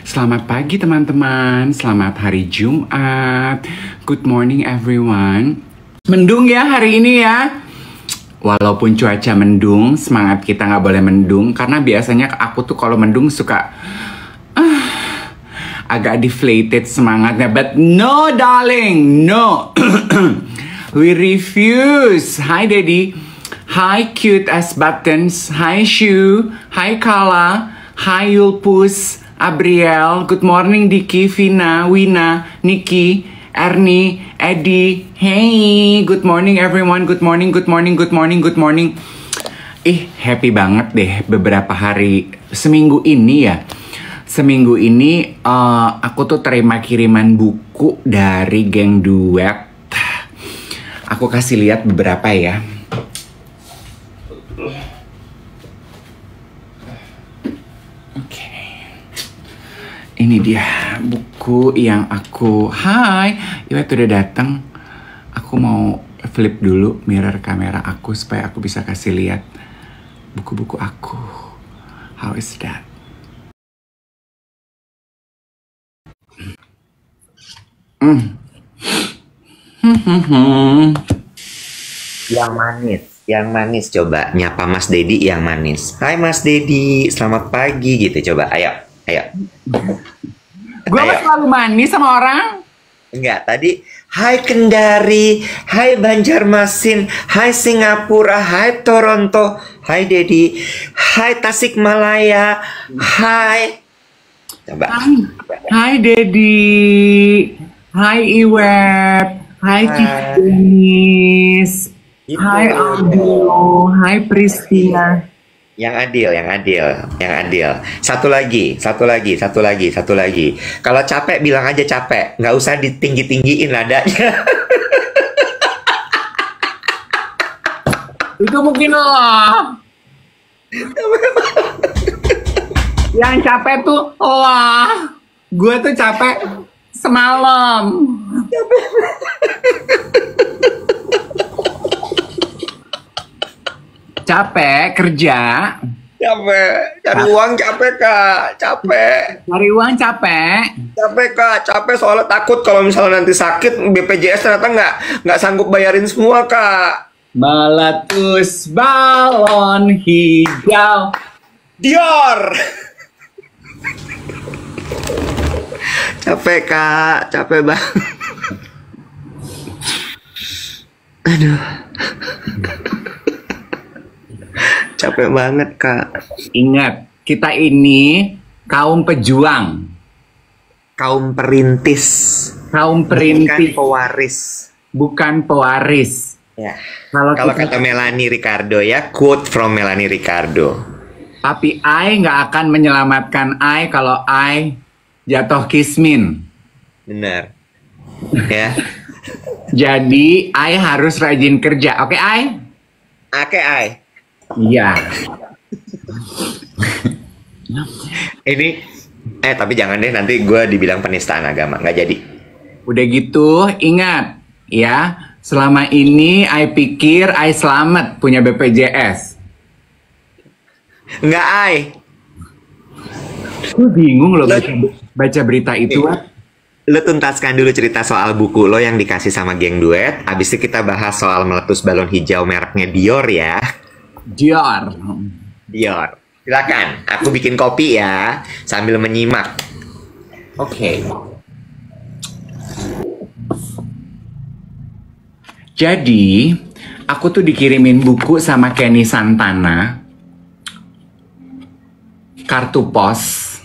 Selamat pagi teman-teman, selamat hari Jumat. Good morning everyone. Mendung ya hari ini ya. Walaupun cuaca mendung, semangat kita nggak boleh mendung. Karena biasanya aku tuh kalau mendung suka agak deflated semangatnya. But no darling, no. We refuse. Hi Daddy. Hi cute as buttons. Hi Shu. Hi Kala. Hi Yulpus. Abriel. Good morning Diki, Vina, Wina, Nikki, Ernie, Eddie. Hey, good morning everyone. Good morning, good morning, good morning, good morning. Happy banget deh beberapa hari seminggu ini ya. Seminggu ini aku tuh terima kiriman buku dari geng duet. Aku kasih lihat beberapa ya. Ini dia buku yang aku... Hai, Iwet udah datang. Aku mau flip dulu mirror kamera aku supaya aku bisa kasih lihat buku-buku aku. How is that? Yang manis coba nyapa Mas Dedi yang manis. Hai Mas Dedi, selamat pagi gitu coba. Ayo. Gue selalu manis sama orang. Enggak, tadi hai Kendari, hai Banjarmasin, hai Singapura, hai Toronto, hai Dedi, hai Tasikmalaya, hai. Coba. Hai Dedi, hai Iwet, hai Cicis, hai Aldo, hai Pristina. Yang adil. Satu lagi. Kalau capek bilang aja capek, nggak usah ditinggi-tinggiin nadanya. Itu mungkin lo. Yang capek tuh wah. Gue tuh capek semalam. Capek kerja. Cari uang capek kak, Cari uang capek. Capek soalnya takut kalau misalnya nanti sakit BPJS ternyata nggak sanggup bayarin semua kak. Meletus balon hijau. Dior. Capek kak, capek banget. Aduh. Capek banget kak. Ingat, kita ini kaum pejuang, kaum perintis, bukan pewaris. Ya. Kalau kata Melanie Ricardo ya, quote from Melanie Ricardo. Tapi I nggak akan menyelamatkan I kalau I jatuh kismin. Benar. Ya. Jadi I harus rajin kerja, oke I? Oke I. Iya. Ini tapi jangan deh nanti gue dibilang penistaan agama, nggak jadi. Udah gitu ingat ya, selama ini I pikir I selamat punya BPJS. Nggak I. Gue bingung loh baca berita itu. Lo tuntaskan dulu cerita soal buku lo yang dikasih sama geng duet. Abis itu kita bahas soal meletus balon hijau mereknya Dior ya. Dior. Silakan, aku bikin kopi ya sambil menyimak. Oke. Jadi, aku tuh dikirimin buku sama Kenny Santana. Kartu pos.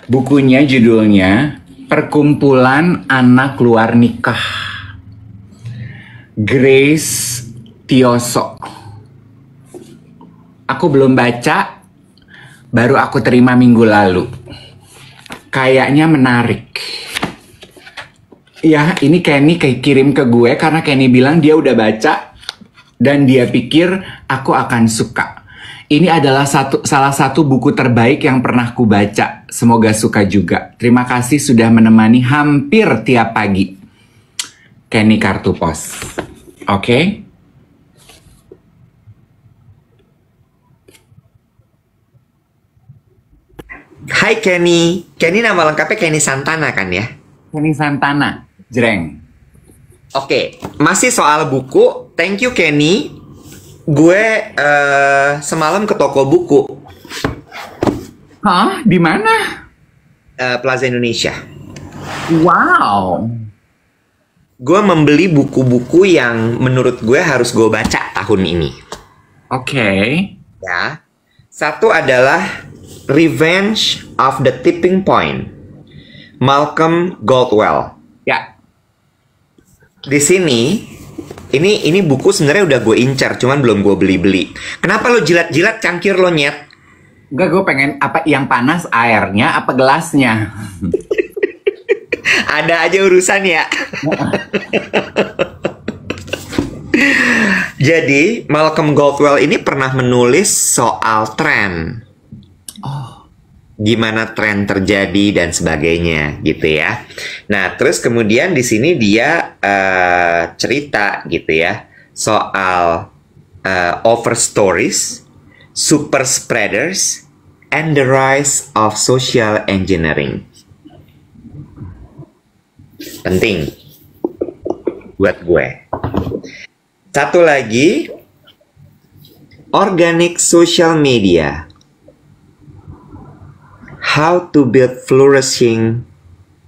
Bukunya judulnya Perkumpulan Anak Luar Nikah. Grace Tioso. Aku belum baca, baru aku terima minggu lalu. Kayaknya menarik. Ya, ini Kenny kirim ke gue karena Kenny bilang dia udah baca dan dia pikir aku akan suka. Ini adalah salah satu buku terbaik yang pernah ku baca. Semoga suka juga. Terima kasih sudah menemani hampir tiap pagi. Kenny Kartu Pos. Oke? Hai Kenny. Kenny nama lengkapnya Kenny Santana kan ya? Kenny Santana, jreng. Oke, masih soal buku. Thank you Kenny. Gue semalam ke toko buku. Hah? Di mana? Plaza Indonesia. Wow. Gue membeli buku-buku yang menurut gue harus gue baca tahun ini. Oke. Ya. Satu adalah Revenge of the Tipping Point, Malcolm Gladwell. Ya. Di sini, ini buku sebenarnya udah gue incar, cuman belum gue beli-beli. Kenapa lo jilat-jilat cangkir lo, Nyet? Enggak, gue pengen apa yang panas, airnya apa gelasnya? Ada aja urusan ya. Jadi, Malcolm Gladwell ini pernah menulis soal tren. Gimana tren terjadi dan sebagainya gitu ya. Nah, terus kemudian di sini dia cerita gitu ya soal over stories, super spreaders, and the rise of social engineering. Penting buat gue. Satu lagi, organic social media. How to build flourishing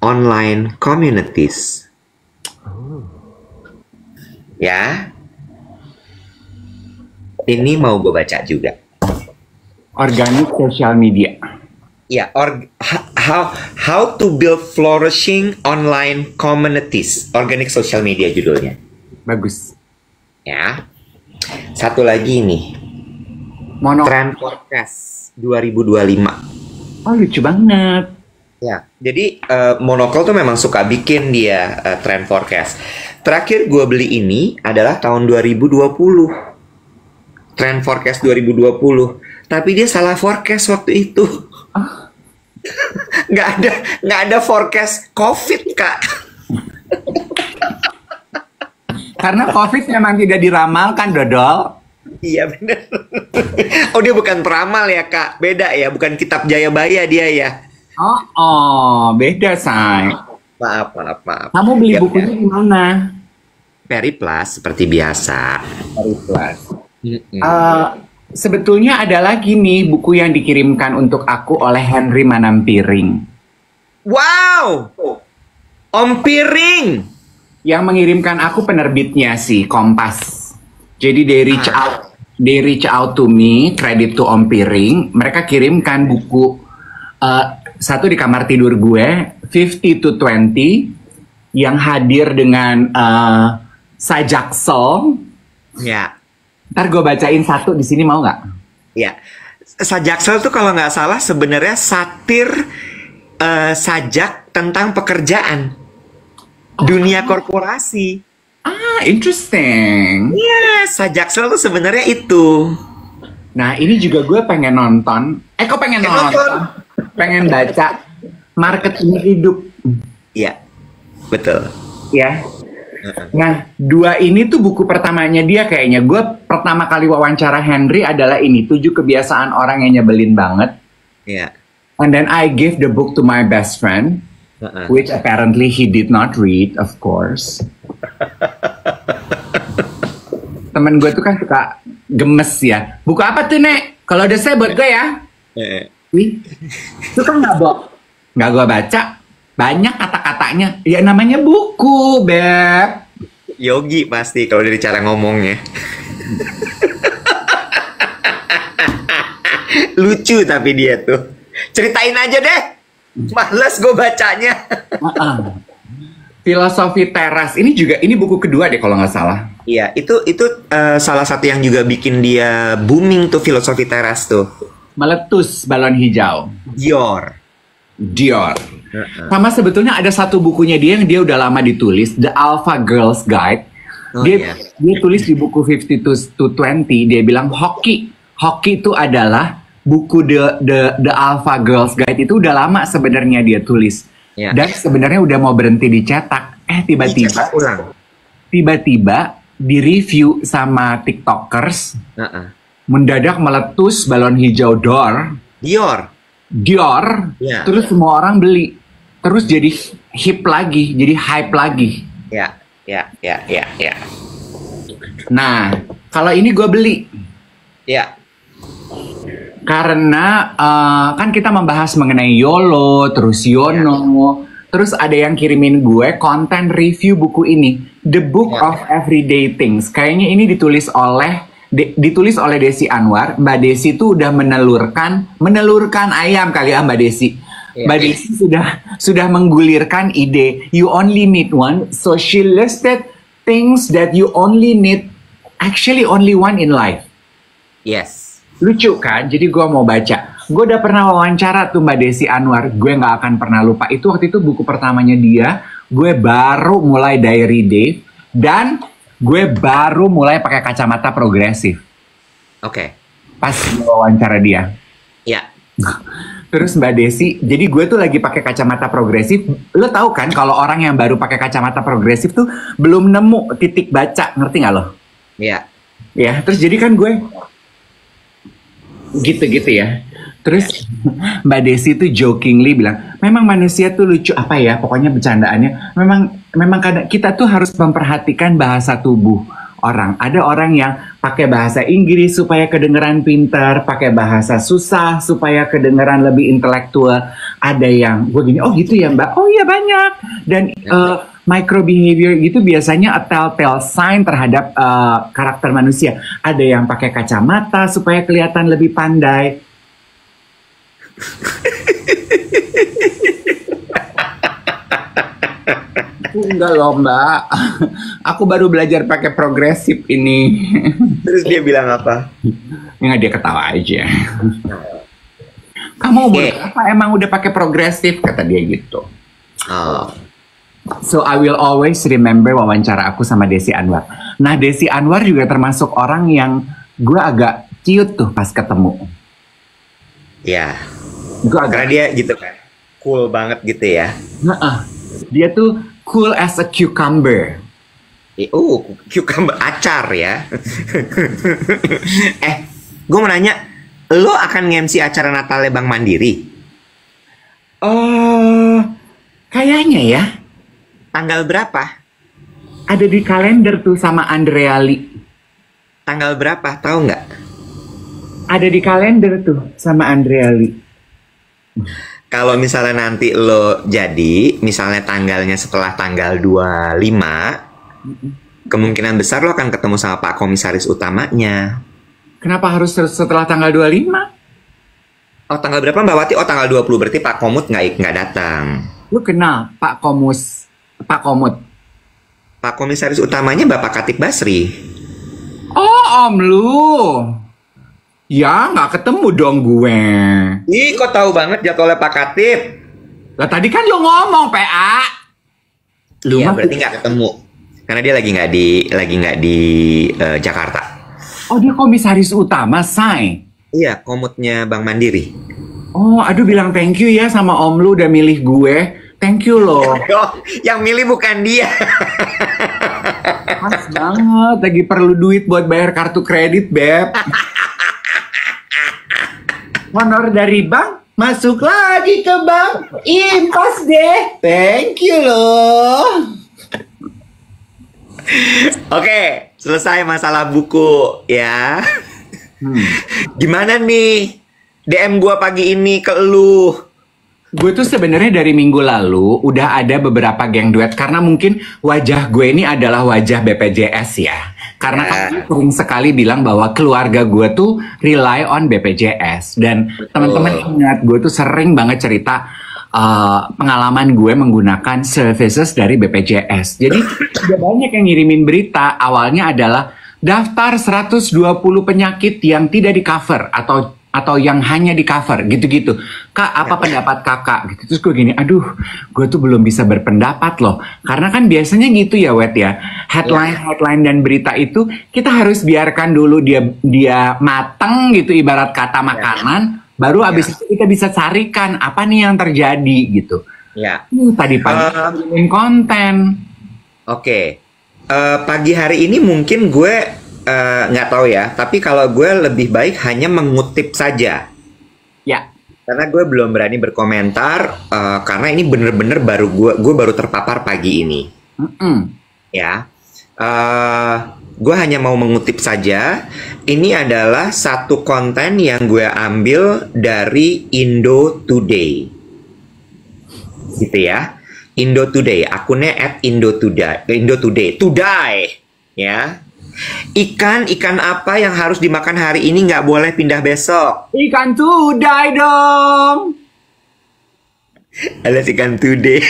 online communities. Ya. Ini mau gue baca juga. Organic social media. Ya, how to build flourishing online communities. Organic social media judulnya. Bagus. Ya. Satu lagi nih. Trend forecast 2025. Oh, lucu banget. Ya, jadi Monocle tuh memang suka bikin dia trend forecast. Terakhir gue beli ini adalah tahun 2020. Trend forecast 2020. Tapi dia salah forecast waktu itu. Nggak ada forecast COVID, Kak. Karena COVID memang tidak diramalkan, Dodol. Iya bener. Oh, dia bukan peramal ya, Kak. Beda ya, bukan kitab Jayabaya dia ya. Beda, Say. Maaf. Kamu beli bukunya di mana? Periplus seperti biasa. Periplus. Sebetulnya ada lagi nih buku yang dikirimkan untuk aku oleh Henry Manampiring. Wow! Om Piring! Yang mengirimkan aku penerbitnya si Kompas. Jadi they reach out to me, credit to Om Piring. Mereka kirimkan buku satu di kamar tidur gue, 50 to 20, yang hadir dengan Sajaksel. Ya. Ntar gue bacain satu di sini, mau nggak? Ya. Sajaksel tuh kalau nggak salah sebenarnya satir sajak tentang pekerjaan. Dunia korporasi. Interesting. Iya, Sajaksel tuh sebenarnya itu. Nah, ini juga gue pengen nonton. Kok pengen nonton? Pengen baca Marketing Hidup. Iya, betul. Ya. Nah, dua ini tuh buku pertamanya dia kayaknya. Gue pertama kali wawancara Henry adalah ini, 7 kebiasaan orang yang nyebelin banget. Iya. And then I gave the book to my best friend, which apparently he did not read, of course. Temen gue tuh kan suka gemes ya. Buku apa tuh, Nek? Kalau udah saya buat gue ya. Wih, itu kan nggak gue baca. Banyak kata-katanya. Ya namanya buku, Beb. Yogi pasti kalau dari cara ngomongnya. Lucu tapi dia tuh. Ceritain aja deh. Males gue bacanya. Filosofi Teras. Ini buku kedua deh kalau nggak salah. Iya, itu salah satu yang juga bikin dia booming tuh Filosofi Teras tuh. Meletus balon hijau. Dior. Sama sebetulnya ada satu bukunya dia yang dia udah lama ditulis, The Alpha Girls Guide. Dia tulis di buku 50 to 20, dia bilang hoki itu adalah buku The Alpha Girls Guide itu udah lama sebenarnya dia tulis. Dan sebenarnya udah mau berhenti dicetak. Tiba-tiba di-review sama TikTokers. Mendadak meletus balon hijau Dior. Dior, Ya, terus semua orang beli, terus jadi hip lagi, jadi hype lagi. ya, ya. Nah, kalau ini gue beli Ya, karena kan kita membahas mengenai YOLO, terus Yono, terus ada yang kirimin gue konten review buku ini, The Book Ya. of Everyday Things. Kayaknya ini ditulis oleh Desi Anwar. Mbak Desi tuh udah menelurkan ayam kali ya Mbak Desi. Ya. Mbak Desi sudah menggulirkan ide you only need one, so she listed things that you only need, actually only one in life. yes. Lucu kan? Jadi gue mau baca. Gue udah pernah wawancara tuh Mbak Desi Anwar. Gue nggak akan pernah lupa. Itu waktu itu buku pertamanya dia. Gue baru mulai Diary Dave. Dan gue baru mulai pakai kacamata progresif. Oke. Pas gue wawancara dia. Ya, Terus Mbak Desi, jadi gue tuh lagi pakai kacamata progresif. Lo tahu kan kalau orang yang baru pakai kacamata progresif tuh belum nemu titik baca. Ngerti nggak lo? ya. Ya, terus jadi kan gue gitu-gitu ya. Terus Mbak Desi tuh jokingly bilang, memang manusia tuh lucu apa ya, pokoknya bercandaannya. Memang kadang kita tuh harus memperhatikan bahasa tubuh orang. Ada orang yang pakai bahasa Inggris supaya kedengeran pintar, pakai bahasa susah supaya kedengeran lebih intelektual. Ada yang gue gini, oh gitu ya Mbak, oh iya banyak. Dan micro behavior gitu biasanya a telltale sign terhadap karakter manusia. Ada yang pakai kacamata supaya kelihatan lebih pandai. Enggak loh Mbak, aku baru belajar pakai progresif ini. Terus dia bilang apa? Nggak, dia ketawa aja. Kamu umur Oke. berapa emang udah pakai progresif, kata dia gitu. Oh, So I will always remember wawancara aku sama Desi Anwar. Nah Desi Anwar juga termasuk orang yang gue agak ciut tuh pas ketemu. ya. Gue Karena agak, dia gitu kan, cool banget gitu ya. dia tuh cool as a cucumber. Cucumber acar ya. Gue mau nanya, lo akan nge-MC acara Natalnya Bank Mandiri? Kayaknya ya. Tanggal berapa? Ada di kalender tuh sama Andreali. Tanggal berapa? Tahu nggak? Ada di kalender tuh sama Andreali. Kalau misalnya nanti lo jadi, misalnya tanggalnya setelah tanggal 25, kemungkinan besar lo akan ketemu sama Pak Komisaris utamanya. Kenapa harus setelah tanggal 25? Oh, tanggal berapa Mbak Wati? Oh, tanggal 20, berarti Pak Komut nggak datang. Lu kenal Pak Komut? Pak Komisaris utamanya Bapak Khatib Basri. Oh, om lu. Ya, nggak ketemu dong gue. Ih, kok tahu banget jadwalnya Pak Khatib? Lah tadi kan lu ngomong PA. Lu Iya, mah berarti nggak ketemu. Karena dia lagi nggak di Jakarta. Oh, dia komisaris utama, Say. Iya, komutnya Bank Mandiri. Oh, aduh bilang thank you ya sama om lu udah milih gue. Thank you loh. Oh, yang milih bukan dia. Pas banget, lagi perlu duit buat bayar kartu kredit, Beb. Honor dari bank, masuk lagi ke bank. Impas deh. Thank you loh. Oke, selesai masalah buku ya. Gimana nih DM gua pagi ini ke lu? Gue tuh sebenarnya dari minggu lalu udah ada beberapa geng duet karena mungkin wajah gue ini adalah wajah BPJS ya. Karena kan gue sering sekali bilang bahwa keluarga gue tuh rely on BPJS dan teman-teman ingat gue tuh sering banget cerita pengalaman gue menggunakan services dari BPJS. Jadi udah banyak yang ngirimin berita. Awalnya adalah daftar 120 penyakit yang tidak di cover atau yang hanya di cover gitu-gitu. Kak, apa pendapat kakak? Gitu. Terus gue gini, aduh, gue tuh belum bisa berpendapat loh. Karena kan biasanya gitu ya, Wet ya. Headline dan berita itu kita harus biarkan dulu dia mateng gitu, ibarat kata makanan. Baru abis itu kita bisa carikan apa nih yang terjadi gitu. Ya. Tadi pagi bikin konten. Oke. Pagi hari ini mungkin gue nggak tahu ya, tapi kalau gue lebih baik hanya mengutip saja. Ya. Karena gue belum berani berkomentar karena ini bener-bener gue baru terpapar pagi ini. Ya, gue hanya mau mengutip saja. Ini adalah satu konten yang gue ambil dari Indo Today, gitu ya. Indo Today, akunnya @Indo Today, ya. Ikan apa yang harus dimakan hari ini nggak boleh pindah besok? Ikan tudai dong. Alias ikan today.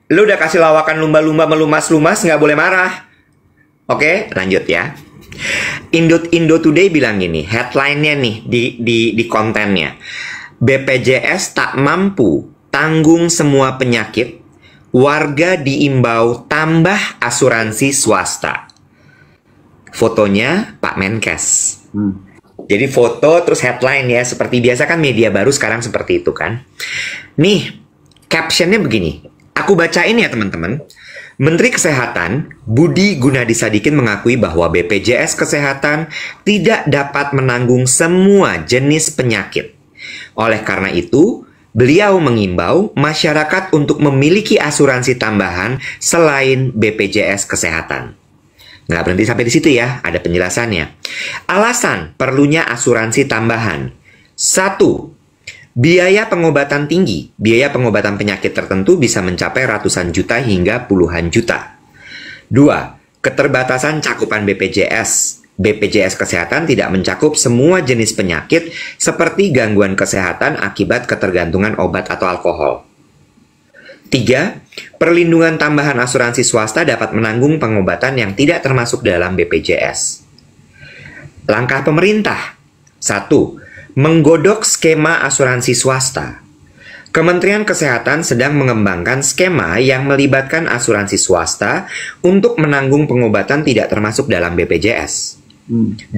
Lu udah kasih lawakan lumba-lumba melumas-lumas, nggak boleh marah. Oke, lanjut ya. Indo Today bilang gini, headline-nya nih di kontennya. BPJS tak mampu tanggung semua penyakit, warga diimbau tambah asuransi swasta. Fotonya Pak Menkes. Jadi foto terus headline ya, seperti biasa kan media baru sekarang seperti itu kan. Nih, captionnya begini. Aku bacain ya teman-teman. Menteri Kesehatan Budi Gunadisadikin mengakui bahwa BPJS Kesehatan tidak dapat menanggung semua jenis penyakit. Oleh karena itu, beliau mengimbau masyarakat untuk memiliki asuransi tambahan selain BPJS Kesehatan. Nggak berhenti sampai di situ ya, ada penjelasannya. Alasan perlunya asuransi tambahan. 1. Biaya pengobatan tinggi. Biaya pengobatan penyakit tertentu bisa mencapai ratusan juta hingga puluhan juta. 2. Keterbatasan cakupan BPJS. BPJS Kesehatan tidak mencakup semua jenis penyakit seperti gangguan kesehatan akibat ketergantungan obat atau alkohol. 3. Perlindungan tambahan asuransi swasta dapat menanggung pengobatan yang tidak termasuk dalam BPJS. Langkah pemerintah. 1. Menggodok skema asuransi swasta. Kementerian Kesehatan sedang mengembangkan skema yang melibatkan asuransi swasta untuk menanggung pengobatan tidak termasuk dalam BPJS. 2.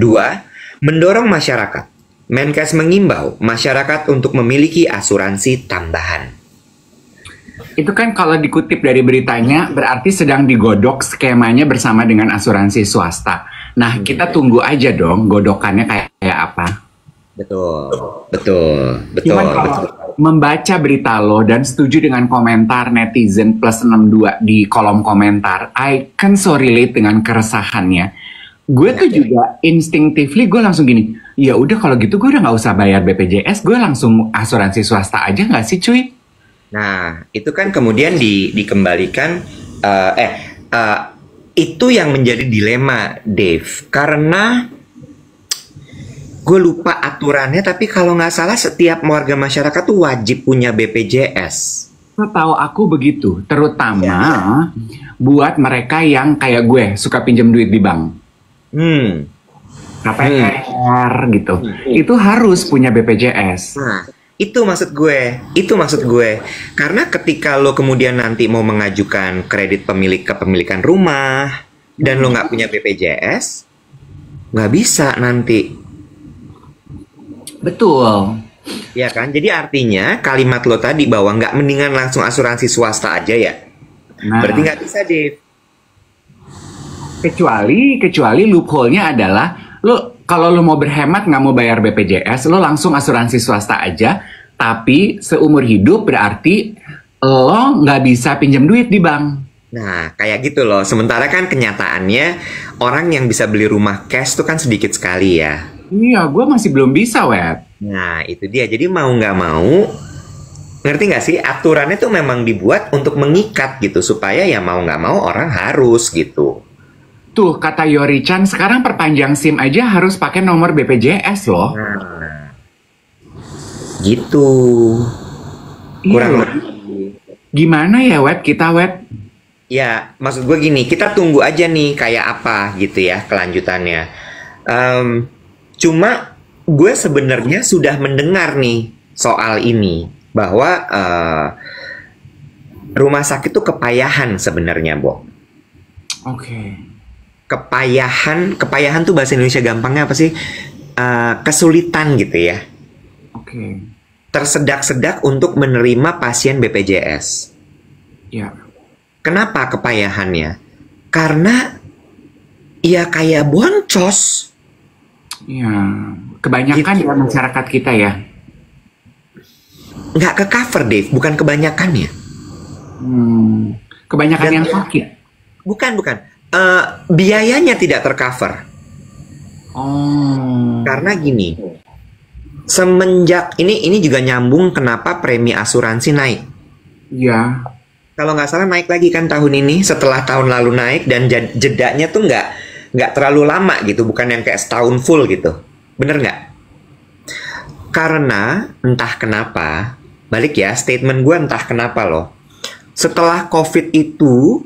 Mendorong masyarakat. Menkes mengimbau masyarakat untuk memiliki asuransi tambahan. Itu kan kalau dikutip dari beritanya berarti sedang digodok skemanya bersama dengan asuransi swasta. Nah, kita tunggu aja dong godokannya kayak apa. Betul. Cuman kalau membaca berita lo dan setuju dengan komentar netizen plus 62 di kolom komentar, I can so relate dengan keresahannya. Gue tuh juga instinctively gue langsung gini, ya udah kalau gitu gue udah nggak usah bayar BPJS, gue langsung asuransi swasta aja nggak sih cuy? Nah, itu kan kemudian dikembalikan, itu yang menjadi dilema, Dave. Karena gue lupa aturannya, tapi kalau nggak salah setiap warga masyarakat tuh wajib punya BPJS. Tahu aku begitu, terutama buat mereka yang kayak gue suka pinjam duit di bank. KPR gitu. Itu harus punya BPJS. Nah, itu maksud gue. Karena ketika lo kemudian nanti mau mengajukan kredit kepemilikan rumah dan lo nggak punya BPJS, nggak bisa nanti. Betul. Ya kan? Jadi artinya kalimat lo tadi bahwa nggak mendingan langsung asuransi swasta aja ya. Nah, berarti nggak bisa, Dave. Kecuali loophole-nya adalah lo kalau lo mau berhemat nggak mau bayar BPJS, lo langsung asuransi swasta aja. Tapi seumur hidup berarti lo nggak bisa pinjam duit di bank. Nah, kayak gitu loh. Sementara kan kenyataannya orang yang bisa beli rumah cash tuh kan sedikit sekali ya. Iya, gue masih belum bisa, Web. Nah, itu dia. Jadi mau nggak mau, ngerti nggak sih? Aturannya tuh memang dibuat untuk mengikat gitu. Supaya ya mau nggak mau orang harus gitu. Tuh, kata Yori-chan, sekarang perpanjang SIM aja harus pakai nomor BPJS loh. Nah, gitu. Kurang Iya, lebih. gimana ya, Web? Kita, Web? Ya, maksud gue gini, kita tunggu aja nih kayak apa gitu ya kelanjutannya. Cuma gue sebenarnya sudah mendengar nih soal ini bahwa rumah sakit tuh kepayahan sebenarnya, Bo. Oke. Kepayahan tuh bahasa Indonesia gampangnya apa sih? Kesulitan gitu ya. Oke. Tersedak-sedak untuk menerima pasien BPJS. Ya. Kenapa kepayahannya? Karena ya kayak boncos. Ya, kebanyakan Gitu. ya masyarakat kita ya. Nggak ke cover, Dave, bukan kebanyakannya. Kebanyakan Dan yang sakit. bukan. Biayanya tidak tercover. Oh, Karena gini, semenjak ini juga nyambung kenapa premi asuransi naik. ya. Kalau nggak salah naik lagi kan tahun ini setelah tahun lalu naik, dan jedanya tuh nggak terlalu lama gitu, bukan yang kayak setahun full gitu. Bener nggak? Karena entah kenapa, balik ya statement gue, entah kenapa loh. Setelah COVID itu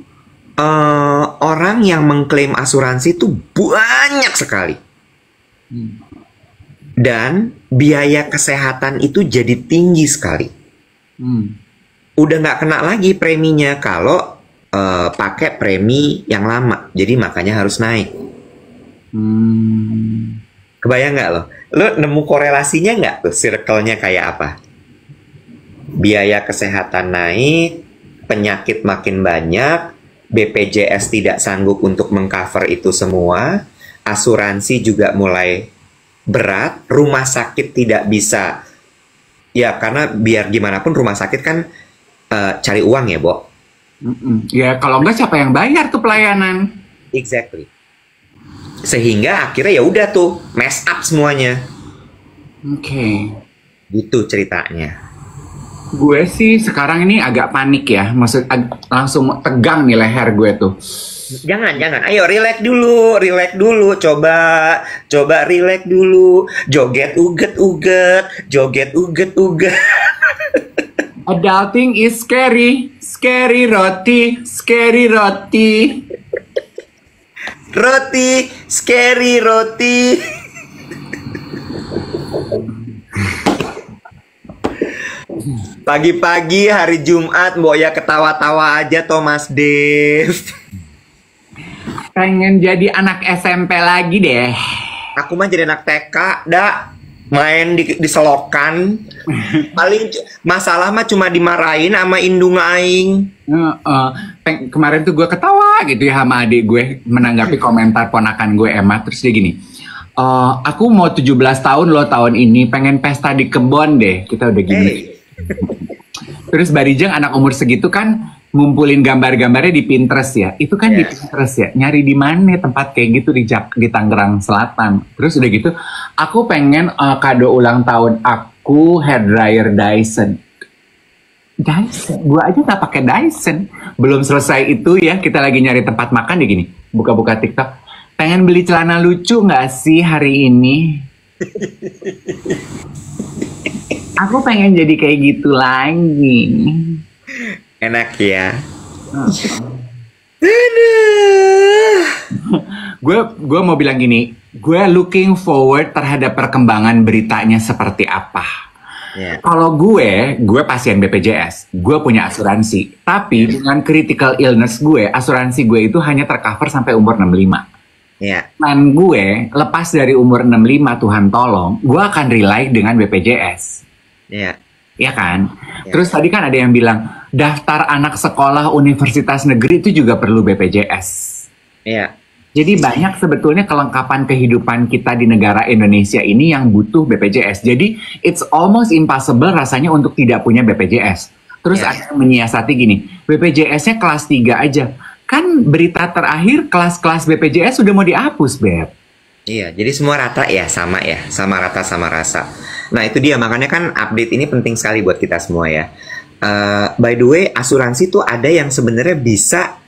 orang yang mengklaim asuransi itu banyak sekali. Dan biaya kesehatan itu jadi tinggi sekali. Udah nggak kena lagi preminya kalau pakai premi yang lama. Jadi makanya harus naik. Kebayang nggak lo? Lo nemu korelasinya nggak tuh? Circle-nya kayak apa? Biaya kesehatan naik, penyakit makin banyak, BPJS tidak sanggup untuk mengcover itu semua, asuransi juga mulai berat, rumah sakit tidak bisa. Ya, karena biar gimana pun rumah sakit kan cari uang ya, Bo. Ya kalau enggak siapa yang bayar tuh pelayanan? Exactly. Sehingga akhirnya ya udah tuh mess up semuanya. Oke. Gitu ceritanya. Gue sih sekarang ini agak panik ya, langsung tegang nih leher gue tuh. Jangan. Ayo relax dulu. Coba relax dulu. Joget uget. Adulting is scary, scary roti. Scary roti. Pagi-pagi hari Jumat, Mbok ya ketawa-tawa aja Thomas Dave. Pengen jadi anak SMP lagi deh. Aku mah jadi anak TK, dak. Main di selokan. Paling masalah mah cuma dimarahin sama indung aing. Kemarin tuh gue ketawa gitu ya sama adik gue menanggapi komentar ponakan gue Emma. Terus dia gini, aku mau 17 tahun loh tahun ini, pengen pesta di kebon deh. Kita udah gini. Terus Barijeng anak umur segitu kan ngumpulin gambar-gambarnya di Pinterest ya. Itu kan di Pinterest ya. Nyari di mana tempat kayak gitu di Tangerang Selatan. Terus udah gitu, aku pengen kado ulang tahun aku hair dryer Dyson. Gua aja nggak pakai Dyson. Belum selesai itu ya, kita lagi nyari tempat makan di gini. Buka-buka TikTok. Pengen beli celana lucu nggak sih hari ini? Aku pengen jadi kayak gitu lagi. Enak ya. Gue mau bilang gini, gue looking forward terhadap perkembangan beritanya seperti apa. Kalau gue pasien BPJS, gue punya asuransi. Tapi dengan critical illness gue, asuransi gue itu hanya tercover sampai umur 65. Dan gue lepas dari umur 65, Tuhan tolong, gue akan rely dengan BPJS. Iya kan? Terus tadi kan ada yang bilang, daftar anak sekolah universitas negeri itu juga perlu BPJS. Jadi banyak sebetulnya kelengkapan kehidupan kita di negara Indonesia ini yang butuh BPJS. Jadi it's almost impossible rasanya untuk tidak punya BPJS. Terus ada yang menyiasati gini, BPJS-nya kelas 3 aja. Kan berita terakhir kelas-kelas BPJS sudah mau dihapus, Beb. Iya, jadi semua rata ya, sama rata sama rasa. Nah itu dia, makanya kan update ini penting sekali buat kita semua ya. By the way, asuransi tuh ada yang sebenarnya bisa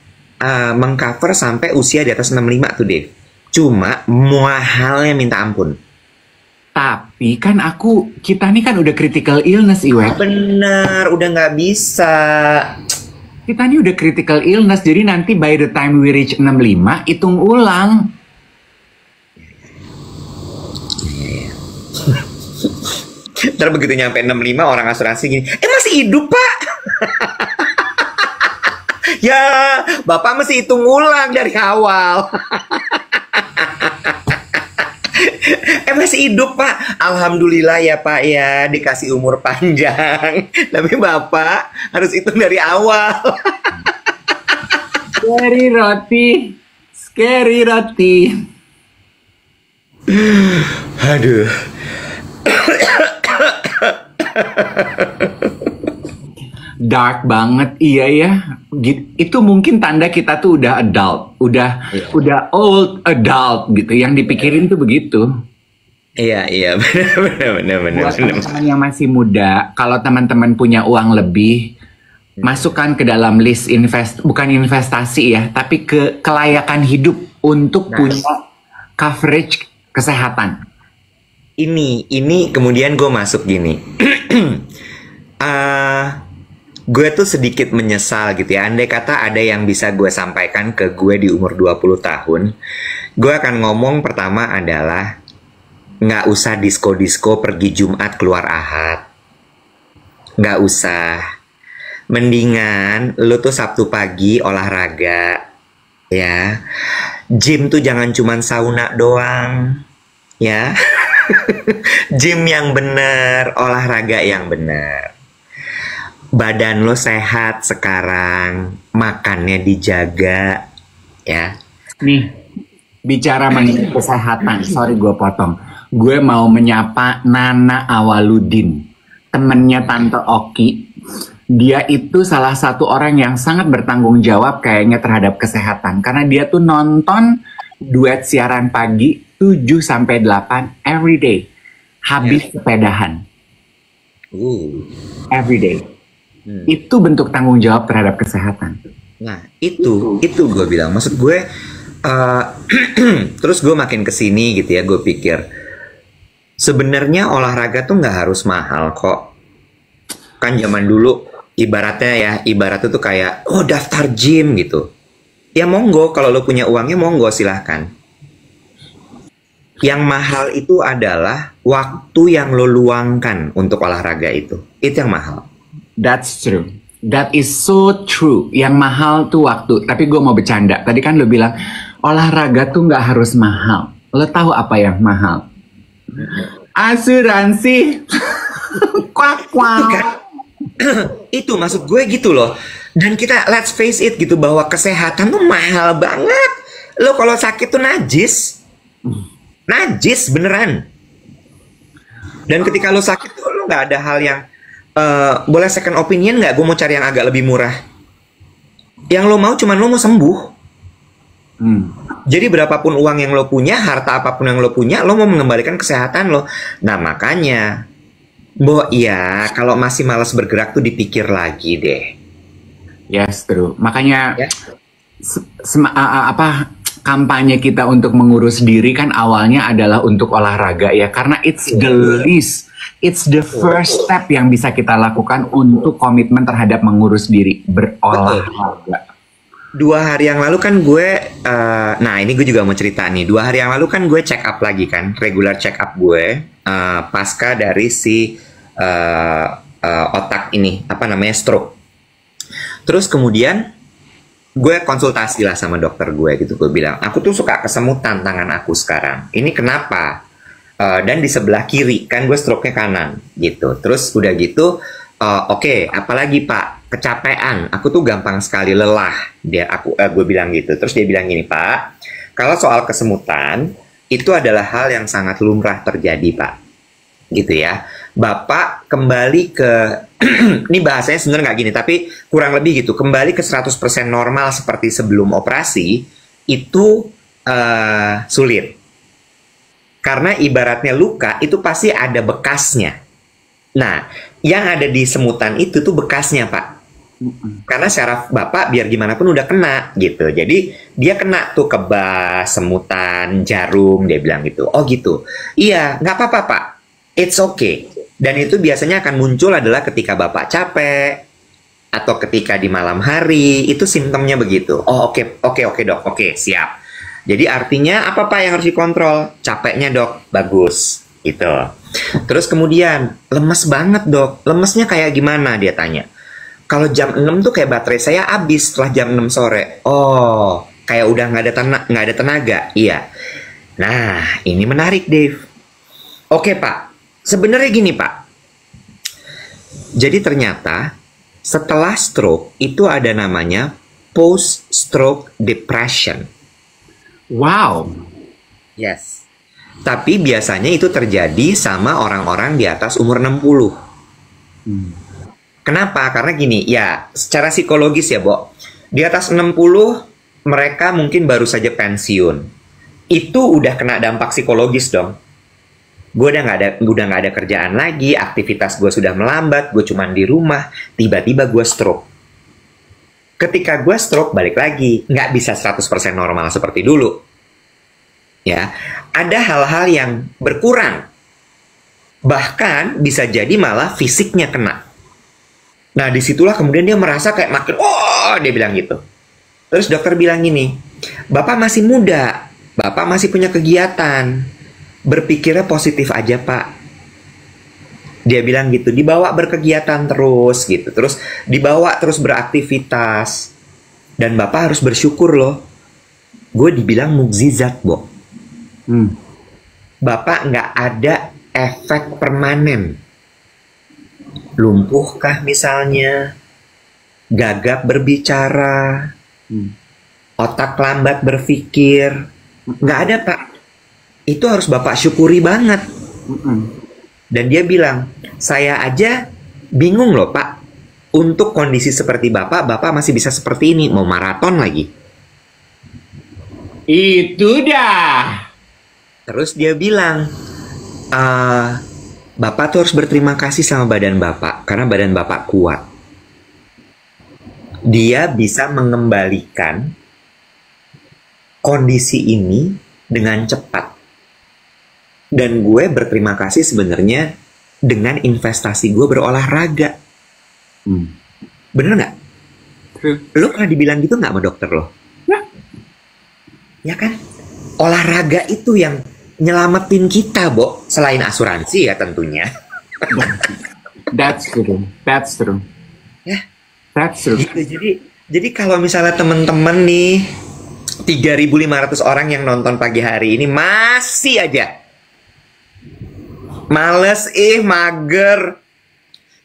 mengcover sampai usia di atas 65 tuh, Dave. Cuma mahalnya minta ampun. Tapi kan kita nih kan udah critical illness, Iwek. Bener, udah nggak bisa. Kita nih udah critical illness, jadi nanti by the time we reach 65, hitung ulang. Ntar begitu nyampe 65 orang asuransi gini, masih hidup pak? Ya, bapak masih hitung ulang dari awal. Masih hidup pak? Alhamdulillah ya pak ya, dikasih umur panjang. Tapi bapak harus hitung dari awal. Scary roti. Aduh. Dark banget, iya ya. Itu mungkin tanda kita tuh udah adult, udah old adult gitu. Yang dipikirin tuh begitu. Iya, benar. Buat teman-teman yang masih muda, kalau teman-teman punya uang lebih, masukkan ke dalam list bukan investasi ya, tapi kelayakan hidup untuk punya coverage kesehatan. Ini kemudian gue masuk gini. Gue tuh sedikit menyesal gitu ya. Andai kata ada yang bisa gue sampaikan ke gue di umur 20 tahun, gue akan ngomong pertama adalah nggak usah disko-disko pergi Jumat keluar Ahad. Nggak usah. Mendingan lu tuh Sabtu pagi olahraga. Ya. Gym tuh jangan cuman sauna doang. Ya. Gym yang bener, olahraga yang bener. Badan lo sehat sekarang, makannya dijaga, ya. Nih, bicara mengenai kesehatan, sorry gue potong. Gue mau menyapa Nana Awaludin, temennya Tante Oki. Dia itu salah satu orang yang sangat bertanggung jawab kayaknya terhadap kesehatan. Karena dia tuh nonton duet siaran pagi 7-8 every day. Habis sepedahan. Every day. Itu bentuk tanggung jawab terhadap kesehatan. Nah, itu gue bilang. Maksud gue, terus gue makin kesini gitu ya, gue pikir, sebenarnya olahraga tuh nggak harus mahal kok. Kan zaman dulu, ibaratnya tuh kayak, oh daftar gym gitu. Ya monggo, kalau lo punya uangnya monggo silahkan. Yang mahal itu adalah waktu yang lo luangkan untuk olahraga itu. Itu yang mahal. That's true. That is so true. Yang mahal tuh waktu. Tapi gue mau bercanda. Tadi kan lo bilang olahraga tuh nggak harus mahal. Lo tahu apa yang mahal? Asuransi. Kuak. Itu maksud gue gitu loh. Dan kita let's face it gitu, bahwa kesehatan tuh mahal banget. Lo kalau sakit tuh najis beneran. Dan ketika lo sakit tuh lo nggak ada hal yang boleh second opinion nggak? Gue mau cari yang agak lebih murah. Yang lo mau cuman lo mau sembuh. Jadi berapapun uang yang lo punya, harta apapun yang lo punya, lo mau mengembalikan kesehatan lo. Nah makanya, ya kalau masih malas bergerak tuh dipikir lagi deh. Yes, true. Makanya kampanye kita untuk mengurus diri kan awalnya adalah untuk olahraga ya, karena it's the least. It's the first step yang bisa kita lakukan untuk komitmen terhadap mengurus diri, berolahraga. 2 hari yang lalu kan gue, nah ini gue juga mau cerita nih. 2 hari yang lalu kan gue check up lagi kan, regular check up gue, pasca dari si otak ini, apa namanya, stroke. Terus kemudian gue konsultasi lah sama dokter gue gitu. Gue bilang, aku tuh suka kesemutan tangan aku sekarang. Ini kenapa? Dan di sebelah kiri, kan gue stroke-nya kanan gitu. Terus udah gitu, oke, apalagi Pak? Kecapean, aku tuh gampang sekali lelah. Gue bilang gitu. Terus dia bilang gini, Pak, kalau soal kesemutan, itu adalah hal yang sangat lumrah terjadi Pak. Gitu ya. Bapak kembali ke, ini bahasanya sebenarnya nggak gini, tapi kurang lebih gitu, kembali ke 100% normal seperti sebelum operasi, itu sulit. Karena ibaratnya luka itu pasti ada bekasnya. Nah, yang ada di semutan itu tuh bekasnya, Pak. Karena syaraf Bapak biar gimana pun udah kena gitu. Jadi dia kena tuh kebas, semutan, jarum, dia bilang gitu. Oh gitu. Iya, nggak apa-apa, Pak. It's okay. Dan itu biasanya akan muncul adalah ketika Bapak capek atau ketika di malam hari, itu simptomnya begitu. Oh, oke, Dok. Oke, siap. Jadi artinya apa Pak yang harus dikontrol? Capeknya Dok, bagus. Gitu. Terus kemudian, lemes banget Dok. Lemesnya kayak gimana? Dia tanya. Kalau jam 6 tuh kayak baterai saya habis setelah jam 6 sore. Oh, kayak udah nggak ada tenaga. Iya. Nah, ini menarik Dave. Oke Pak, sebenarnya gini Pak. Jadi ternyata setelah stroke itu ada namanya post-stroke depression. Wow. Yes. Tapi biasanya itu terjadi sama orang-orang di atas umur 60. Kenapa? Karena gini, ya secara psikologis ya, Bo. Di atas 60, mereka mungkin baru saja pensiun. Itu udah kena dampak psikologis dong. Gue udah nggak ada kerjaan lagi, aktivitas gue sudah melambat, gue cuman di rumah, tiba-tiba gue stroke. Ketika gue stroke, balik lagi, nggak bisa 100% normal seperti dulu. Ya, ada hal-hal yang berkurang. Bahkan bisa jadi malah fisiknya kena. Nah, disitulah kemudian dia merasa kayak makin, oh, dia bilang gitu. Terus dokter bilang gini, Bapak masih muda, Bapak masih punya kegiatan, berpikirnya positif aja, Pak. Dia bilang gitu, dibawa berkegiatan terus gitu, terus dibawa terus beraktivitas. Dan Bapak harus bersyukur loh. Gue dibilang mukjizat, Bo. Bapak nggak ada efek permanen. Lumpuhkah misalnya, gagap berbicara, otak lambat berpikir, nggak ada, Pak. Itu harus Bapak syukuri banget. Dan dia bilang, saya aja bingung loh, Pak. Untuk kondisi seperti Bapak, Bapak masih bisa seperti ini, mau maraton lagi. Itu dah. Terus dia bilang, Bapak tuh harus berterima kasih sama badan Bapak, karena badan Bapak kuat. Dia bisa mengembalikan kondisi ini dengan cepat. Dan gue berterima kasih sebenarnya dengan investasi gue berolahraga. Bener nggak? Lo pernah dibilang gitu nggak sama dokter lo? Ya. Ya kan? Olahraga itu yang nyelamatin kita, Bo. Selain asuransi ya tentunya. That's true. That's true. Ya. That's true. Gitu. Jadi kalau misalnya temen-temen nih 3.500 orang yang nonton pagi hari ini masih aja males, mager.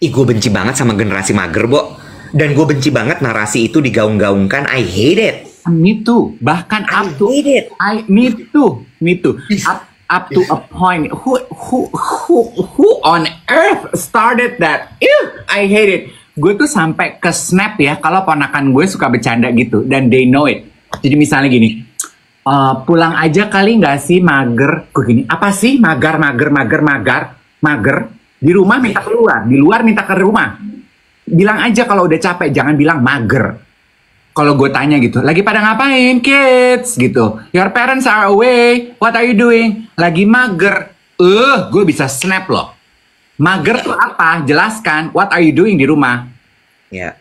Gue benci banget sama generasi mager, Bo. Dan gue benci banget narasi itu digaung-gaungkan. I hate it. Me too. Bahkan up to it. Me too. Up to a point. Who on earth started that? Ew, I hate it. Gue tuh sampai ke snap ya kalau ponakan gue suka bercanda gitu dan they know it. Jadi misalnya gini, pulang aja kali nggak sih mager? Gue gini, apa sih mager? Di rumah minta keluar, di luar minta ke rumah. Bilang aja kalau udah capek, jangan bilang mager. Kalau gue tanya gitu, lagi pada ngapain kids gitu? Your parents are away, what are you doing? Lagi mager. Gue bisa snap loh. Mager tuh apa? Jelaskan, what are you doing di rumah? Ya,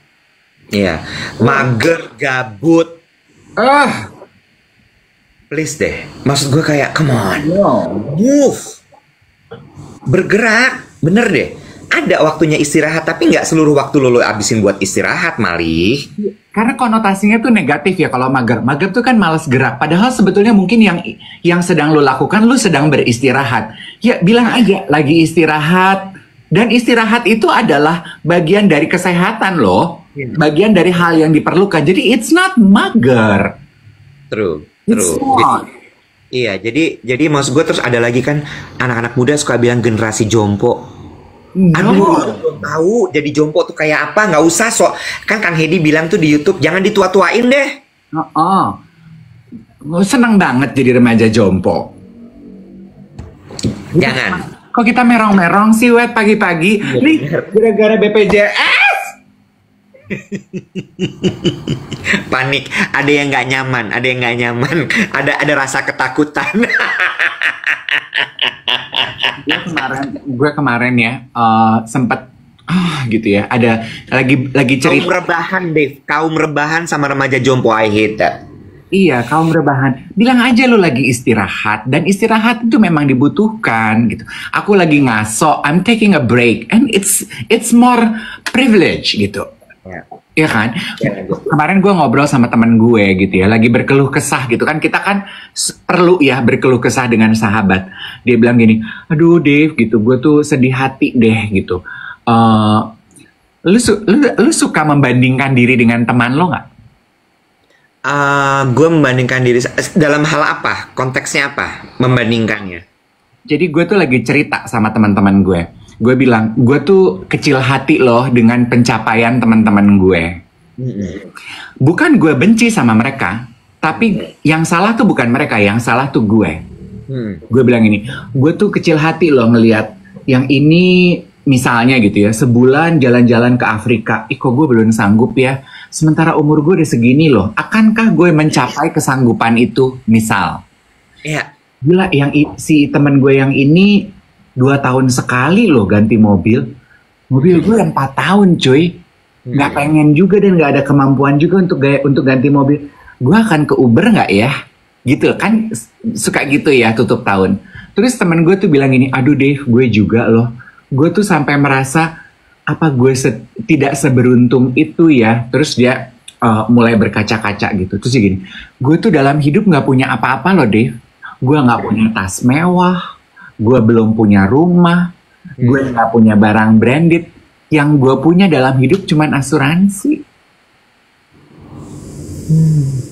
mager, gabut. Please deh, maksud gue kayak, come on, move, bergerak, bener deh. Ada waktunya istirahat, tapi nggak seluruh waktu lo abisin buat istirahat, Malih. Karena konotasinya tuh negatif ya kalau mager. Mager tuh kan malas gerak. Padahal sebetulnya mungkin yang sedang lo lakukan, lo sedang beristirahat. Ya bilang aja lagi istirahat. Dan istirahat itu adalah bagian dari kesehatan lo. Bagian dari hal yang diperlukan. Jadi it's not mager. True. Iya, jadi maksud gue terus ada lagi kan anak-anak muda suka bilang generasi jompo. Aduh, belum tahu jadi jompo tuh kayak apa, nggak usah sok. Kan Kang Hedi bilang tuh di YouTube, jangan ditua-tuain deh. Seneng banget jadi remaja jompo. Jangan. Kok kita merong-merong sih, Wet, pagi-pagi? Nih, gara-gara BPJS. Panik, ada yang nggak nyaman, ada rasa ketakutan. gue kemarin ya sempat gitu ya, ada lagi cerita kaum rebahan sama remaja jompo, I hate that. Iya, kaum rebahan. Bilang aja lu lagi istirahat, dan istirahat itu memang dibutuhkan gitu. Aku lagi ngaso, I'm taking a break, and it's more privilege gitu. Iya kan? Kemarin gue ngobrol sama teman gue gitu ya, lagi berkeluh kesah gitu kan. Kita kan perlu ya berkeluh kesah dengan sahabat. Dia bilang gini, aduh Dave gitu, gue tuh sedih hati deh gitu. Lu suka membandingkan diri dengan teman lo nggak? Gue membandingkan diri dalam hal apa? Konteksnya apa? Membandingkannya? Jadi gue tuh lagi cerita sama teman-teman gue. Gue bilang, gue tuh kecil hati loh dengan pencapaian teman-teman gue. Bukan gue benci sama mereka, tapi yang salah tuh bukan mereka, yang salah tuh gue. Gue bilang ini, gue tuh kecil hati loh ngelihat yang ini misalnya gitu ya, sebulan jalan-jalan ke Afrika, kok gue belum sanggup ya. Sementara umur gue udah segini loh, akankah gue mencapai kesanggupan itu? Misal, gila si temen gue yang ini 2 tahun sekali loh ganti mobil gue 4 tahun cuy, nggak pengen juga dan nggak ada kemampuan juga untuk ganti mobil. Gue akan ke Uber nggak ya? Gitu kan, suka gitu ya tutup tahun. Terus temen gue tuh bilang gini, aduh Dave, gue juga loh. Gue tuh sampai merasa, apa gue tidak seberuntung itu ya. Terus dia mulai berkaca-kaca gitu. Terus dia gini, gue tuh dalam hidup nggak punya apa-apa loh Dave. Gue nggak punya tas mewah, gue belum punya rumah, gue nggak punya barang branded. Yang gue punya dalam hidup cuman asuransi.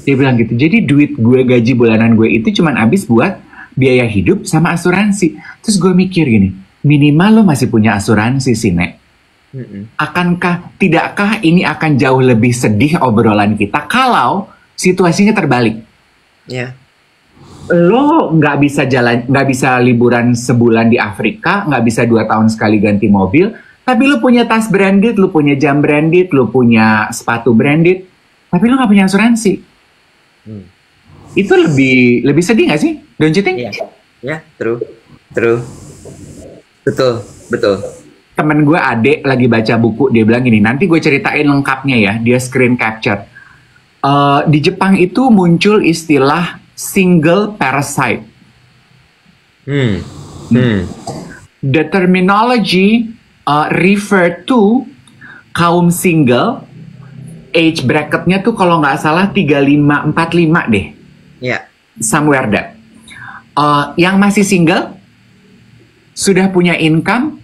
Dia bilang gitu. Jadi duit gue, gaji bulanan gue itu cuman habis buat biaya hidup sama asuransi. Terus gue mikir gini, minimal lo masih punya asuransi sih, Nek. Tidakkah ini akan jauh lebih sedih obrolan kita kalau situasinya terbalik? Lo nggak bisa liburan sebulan di Afrika, nggak bisa 2 tahun sekali ganti mobil, tapi lo punya tas branded, lo punya jam branded, lo punya sepatu branded, tapi lo nggak punya asuransi. Itu lebih sedih nggak sih? Don't you think? True. Betul. Temen gue Ade lagi baca buku, dia bilang gini, nanti gue ceritain lengkapnya ya, dia screen capture. Di Jepang itu muncul istilah single parasite. The terminology refer to kaum single, age bracketnya tuh kalau nggak salah 35-45 deh. Somewhere that. Yang masih single, sudah punya income,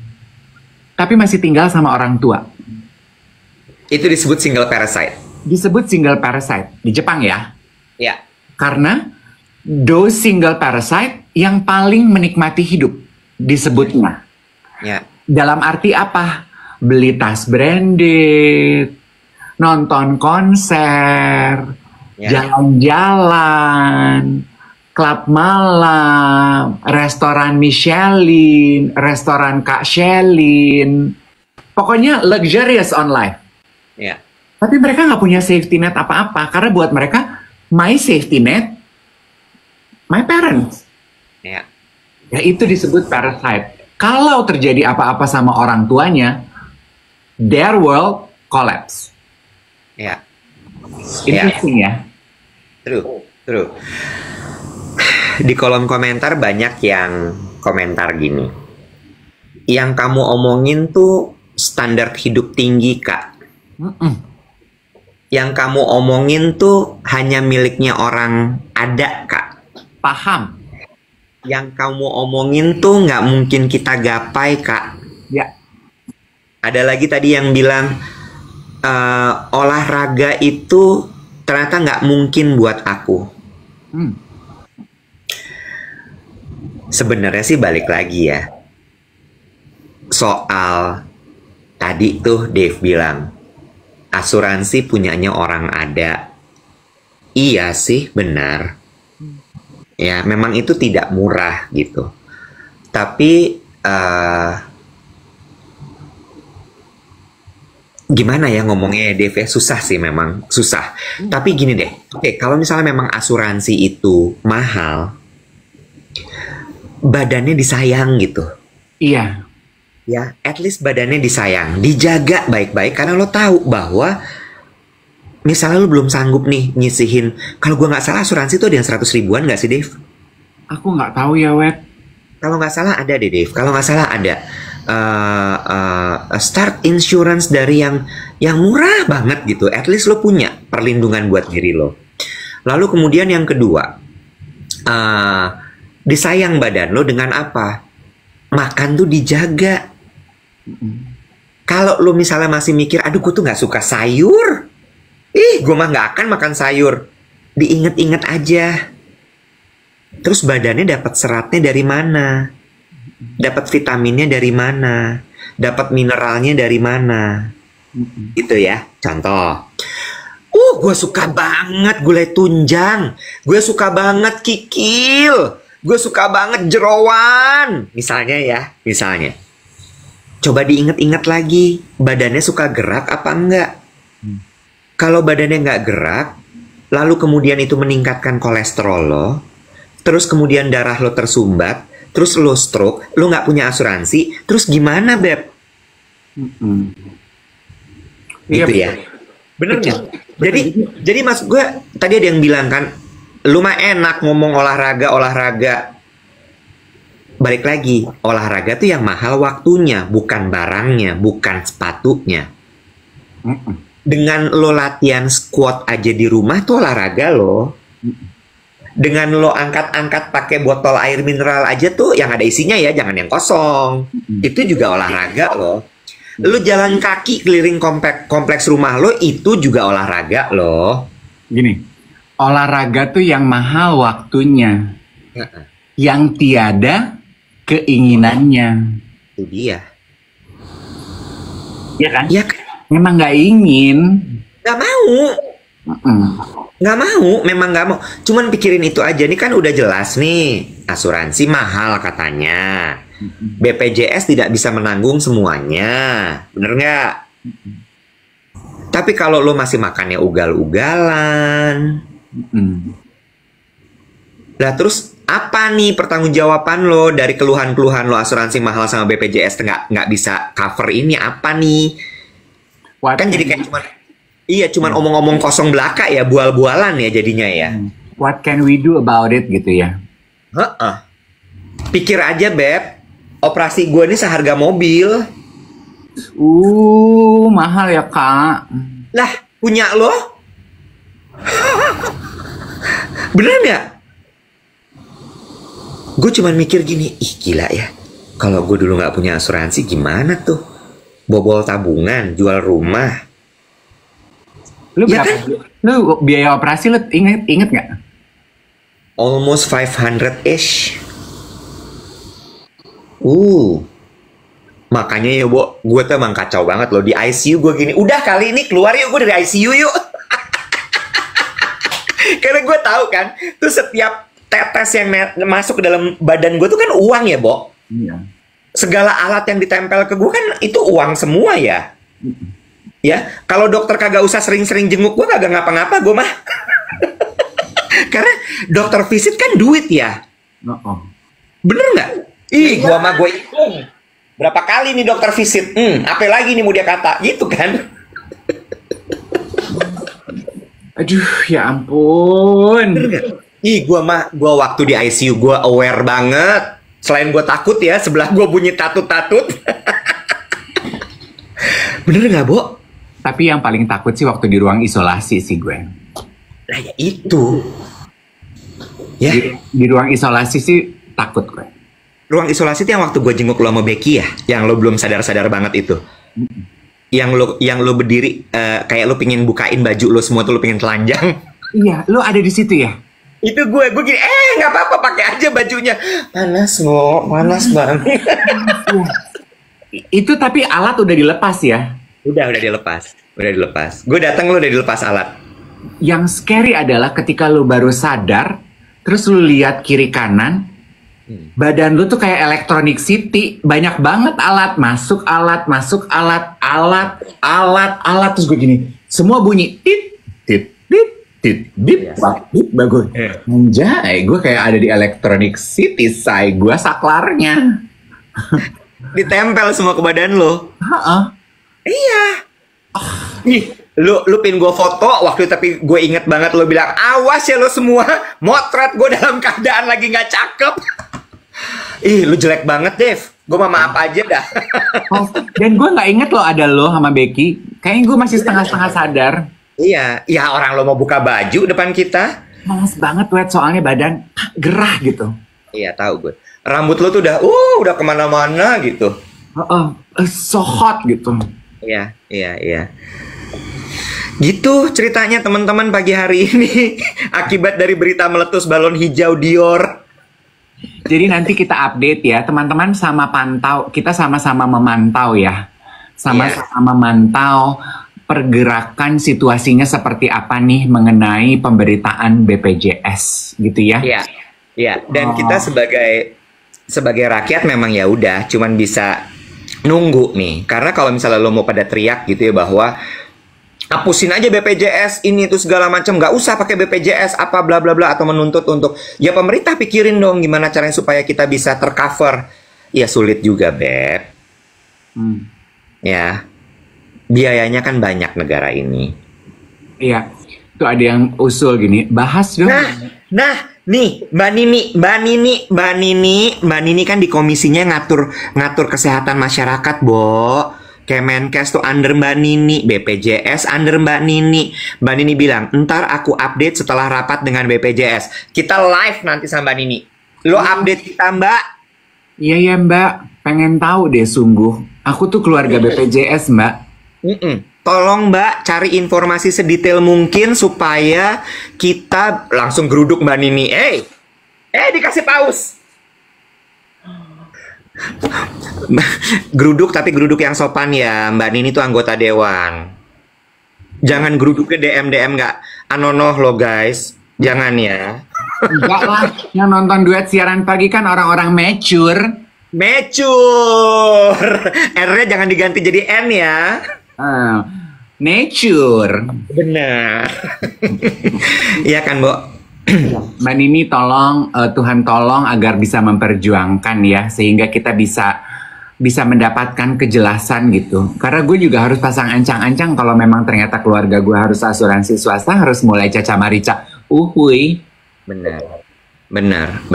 tapi masih tinggal sama orang tua. Itu disebut single parasite. Disebut single parasite di Jepang ya. Karena those single parasite yang paling menikmati hidup disebutnya. Dalam arti apa? Beli tas branded, nonton konser, jalan-jalan, klub malam, restoran Michelin, restoran Kak Shelin. Pokoknya luxurious on life. Tapi mereka nggak punya safety net apa-apa. Karena buat mereka, my safety net, my parents. Ya itu disebut parasite. Kalau terjadi apa-apa sama orang tuanya, their world collapse. Interesting ya. True. Di kolom komentar banyak yang komentar gini. Yang kamu omongin tuh standar hidup tinggi, Kak. Yang kamu omongin tuh hanya miliknya orang ada, Kak. Paham. Yang kamu omongin tuh nggak mungkin kita gapai, Kak. Ada lagi tadi yang bilang olahraga itu ternyata nggak mungkin buat aku. Sebenarnya sih balik lagi ya. Soal tadi tuh Dave bilang asuransi punyanya orang ada. Iya sih, benar. Ya, memang itu tidak murah gitu. Tapi gimana ya ngomongnya Dave ya, susah sih, memang susah. Tapi gini deh, oke, kalau misalnya memang asuransi itu mahal, badannya disayang gitu. Iya. Ya, at least badannya disayang, dijaga baik-baik, karena lo tahu bahwa misalnya lo belum sanggup nih nyisihin, kalau gue nggak salah asuransi itu ada yang 100 ribuan nggak sih, Dave? Aku nggak tahu ya, Wet. Kalau nggak salah ada deh, Dave. Kalau nggak salah ada. Start insurance dari yang murah banget gitu. At least lo punya perlindungan buat diri lo. Lalu kemudian yang kedua, disayang badan lo dengan apa? Makan tuh dijaga. Kalau lo misalnya masih mikir, aduh gue tuh nggak suka sayur, gue mah nggak akan makan sayur, diinget-inget aja. Terus badannya dapat seratnya dari mana? dapat vitaminnya dari mana, dapat mineralnya dari mana, gitu ya. Contoh, gue suka banget gulai tunjang, gue suka banget kikil, gue suka banget jerawan, misalnya ya, misalnya. Coba diingat-ingat lagi, badannya suka gerak apa enggak? Kalau badannya nggak gerak, lalu kemudian itu meningkatkan kolesterol lo, terus kemudian darah lo tersumbat, terus lo stroke, lo nggak punya asuransi, terus gimana, Beb? Gitu ya. Bener nggak? Jadi maksud gue, tadi ada yang bilang kan, lu mah enak ngomong olahraga. Balik lagi, olahraga tuh yang mahal waktunya, bukan barangnya, bukan sepatunya. Dengan lo latihan squat aja di rumah tuh olahraga lo. Dengan lo angkat-angkat pakai botol air mineral aja tuh yang ada isinya ya, jangan yang kosong. Itu juga olahraga lo. Lo jalan kaki keliling kompleks rumah lo, itu juga olahraga lo. Gini, olahraga tuh yang mahal waktunya, yang tiada keinginannya. Itu dia. Ya kan? Ya kan? Memang nggak ingin. Nggak mau. Nggak mau, memang nggak mau. Cuman pikirin itu aja. Ini kan udah jelas nih, asuransi mahal katanya. BPJS tidak bisa menanggung semuanya. Bener nggak? Tapi kalau lo masih makannya ugal-ugalan, lah terus apa nih pertanggungjawaban lo dari keluhan-keluhan lo asuransi mahal sama BPJS nggak bisa cover ini, apa nih? Kan jadi kayak cuman omong-omong kosong belaka ya, bual-bualan ya jadinya ya. What can we do about it gitu ya? Pikir aja, Beb, operasi gue ini seharga mobil. Mahal ya, Kak. Lah, punya lo? Bener nggak? Gue cuman mikir gini, ih gila ya. Kalau gue dulu nggak punya asuransi gimana tuh? Bobol tabungan, jual rumah. Lu ya berapa? kan? Lu biaya operasi lu inget nggak? Almost 500-ish. Makanya ya, Bo, gue tuh emang kacau banget loh di ICU. Gue gini, udah kali ini keluar yuk, gue dari ICU yuk. Karena gue tahu kan, tuh setiap tetes yang masuk ke dalam badan gue tuh kan uang ya, Bo. Iya. Segala alat yang ditempel ke gue kan itu uang semua ya. Ya, kalau dokter kagak usah sering-sering jenguk gue, kagak ngapa-ngapa gue mah. Karena dokter visit kan duit ya. Bener nggak? Ih, gue mah gue hitung berapa kali nih dokter visit. Apa lagi nih mau dia kata, gitu kan? Aduh, ya ampun. Ih, gue waktu di ICU gue aware banget. Selain gue takut ya, sebelah gue bunyi tatut-tatut. Bener nggak, Bo? Tapi yang paling takut sih waktu di ruang isolasi sih gue. Nah ya itu. Ya. Di ruang isolasi sih takut gue. Ruang isolasi itu yang waktu gue jenguk lo sama Becky ya, yang lo belum sadar-sadar banget itu. Yang lo berdiri kayak lo pengen bukain baju lo semua tuh, lo pengen telanjang. Iya, lo ada di situ ya? Itu gue gini, nggak apa-apa, pakai aja bajunya. Panas kok, panas banget. Itu tapi alat udah dilepas ya? Udah dilepas. Gue datang lo udah dilepas alat. Yang scary adalah ketika lo baru sadar, terus lo lihat kiri kanan, badan lo tuh kayak Electronic City, banyak banget alat, masuk alat, terus gue gini, semua bunyi tit, bagus. Anjay, gue kayak ada di Electronic City, say, gue saklarnya. Ditempel semua ke badan lo. Iya. Nih, lu pin gue foto waktu itu, tapi gue inget banget lo bilang, awas ya lo semua, motret gue dalam keadaan lagi nggak cakep. Ih, lu jelek banget, Dev. Gue mah maaf aja dah. Dan gue nggak inget lo ada lo sama Becky. Kayaknya gue masih setengah-setengah sadar. Iya, ya orang lo mau buka baju depan kita. Males banget, Wet, soalnya badan gerah gitu. Iya, tahu gue. Rambut lo tuh udah kemana-mana gitu. So hot gitu. Iya. Gitu ceritanya teman-teman pagi hari ini. Akibat dari berita meletus balon hijau Dior. Jadi nanti kita update ya, teman-teman sama pantau, kita sama-sama memantau ya. Sama-sama memantau pergerakan situasinya seperti apa nih mengenai pemberitaan BPJS gitu ya. Iya. Iya, dan kita sebagai rakyat memang ya udah cuman bisa nunggu nih. Karena kalau misalnya lo mau pada teriak gitu ya bahwa hapusin aja BPJS ini itu segala macam, nggak usah pakai BPJS apa bla bla bla, atau menuntut untuk ya pemerintah pikirin dong gimana caranya supaya kita bisa tercover. Ya sulit juga, Beb. Ya, biayanya kan banyak negara ini. Iya, tuh ada yang usul gini, bahas dong. Nah, nih Mbak Nini kan di komisinya ngatur kesehatan masyarakat, Bo. Kemenkes tuh under Mbak Nini, BPJS under Mbak Nini. Mbak Nini bilang, ntar aku update setelah rapat dengan BPJS. Kita live nanti sama Mbak Nini. Lo update kita, Mbak. Iya ya Mbak, pengen tahu deh sungguh. Aku tuh keluarga BPJS Mbak. Tolong Mbak cari informasi sedetail mungkin supaya kita langsung geruduk Mbak Nini. Dikasih paus. Geruduk, tapi geruduk yang sopan ya. Mbak Nini tuh anggota dewan. Jangan geruduk ke DM nggak anonoh lo guys. Jangan ya. Enggak lah, yang nonton duet siaran pagi kan orang-orang mature. R-nya jangan diganti jadi N ya. Nature. Benar. Iya kan, Bo? Mbak Nini tolong, Tuhan tolong agar bisa memperjuangkan ya, sehingga kita bisa mendapatkan kejelasan gitu. Karena gue juga harus pasang ancang-ancang kalau memang ternyata keluarga gue harus asuransi swasta, harus mulai caca marica. Uhuy. Benar.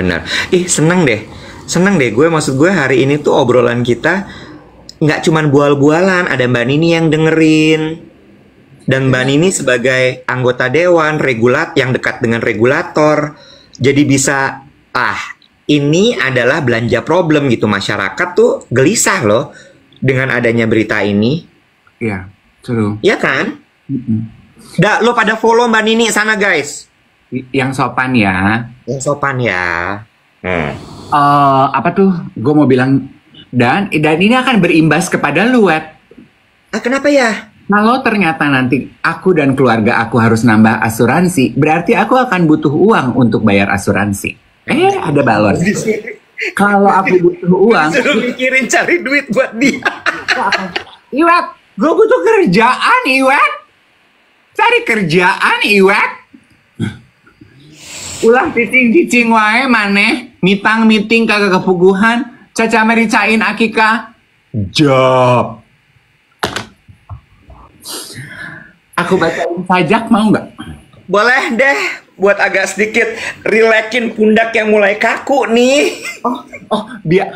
Seneng deh gue, maksud gue hari ini tuh obrolan kita nggak cuman bual-bualan, ada Mbak Nini yang dengerin. Dan Mbak Nini sebagai anggota dewan yang dekat dengan regulator, jadi bisa ini adalah belanja problem gitu. Masyarakat tuh gelisah loh dengan adanya berita ini. Iya, true. Iya kan? Lo pada follow Mbak Nini sana guys. Yang sopan ya. Yang sopan ya. Apa tuh? Gue mau bilang dan ini akan berimbas kepada lu, Wet. Kenapa ya? Kalau ternyata nanti aku dan keluarga aku harus nambah asuransi, berarti aku akan butuh uang untuk bayar asuransi. Ada balon. Kalau aku butuh uang, suruh mikirin cari duit buat dia. Iwet, gue butuh kerjaan, Iwet. Cari kerjaan, Iwet. Ulah cicing wae maneh, mitang-miting kagak kepuguhan, caca mericain akika. Job. Aku bacain sajak mau nggak? Boleh deh, buat agak sedikit rilekin pundak yang mulai kaku nih.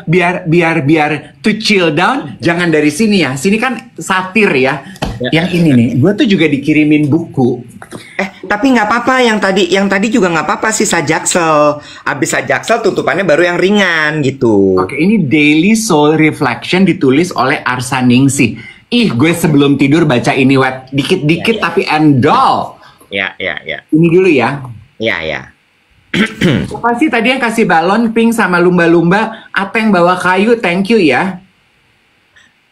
Biar to chill down, jangan dari sini ya. Sini kan satir ya. Yang ini nih, gue tuh juga dikirimin buku. Tapi nggak apa-apa, yang tadi juga nggak apa-apa sih sajaksel. Abis sajaksel tutupannya baru yang ringan gitu. Oke, ini Daily Soul Reflection ditulis oleh Arsaningsih. Gue sebelum tidur baca ini, Wet. Dikit-dikit tapi endol. Ya. Ini dulu ya. Ya. Apa sih tadi yang kasih balon pink sama lumba-lumba? Ateng bawa kayu, thank you ya.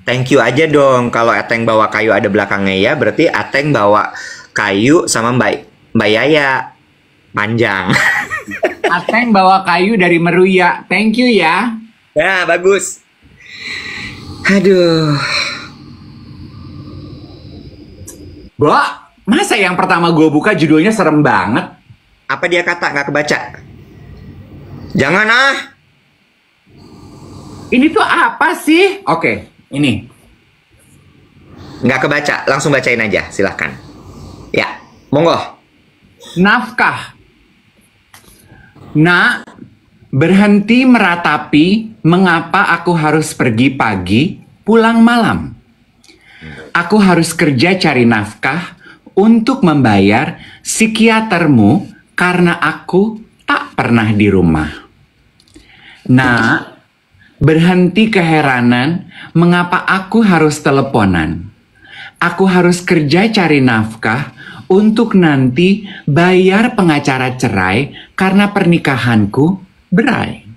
Thank you aja dong. Kalau Ateng bawa kayu ada belakangnya ya, berarti Ateng bawa kayu sama Mbak Yaya. Panjang. Ateng bawa kayu dari Meruya, thank you ya. Ya, bagus. Aduh. Masa yang pertama gue buka judulnya serem banget? Apa dia kata? Nggak kebaca. Jangan ah. Ini tuh apa sih? Oke, ini. Nggak kebaca, langsung bacain aja, silahkan. Ya, monggo. Nafkah. Nak, berhenti meratapi mengapa aku harus pergi pagi, pulang malam. Aku harus kerja cari nafkah untuk membayar psikiatermu karena aku tak pernah di rumah. Nak, berhenti keheranan mengapa aku harus teleponan. Aku harus kerja cari nafkah untuk nanti bayar pengacara cerai karena pernikahanku berai.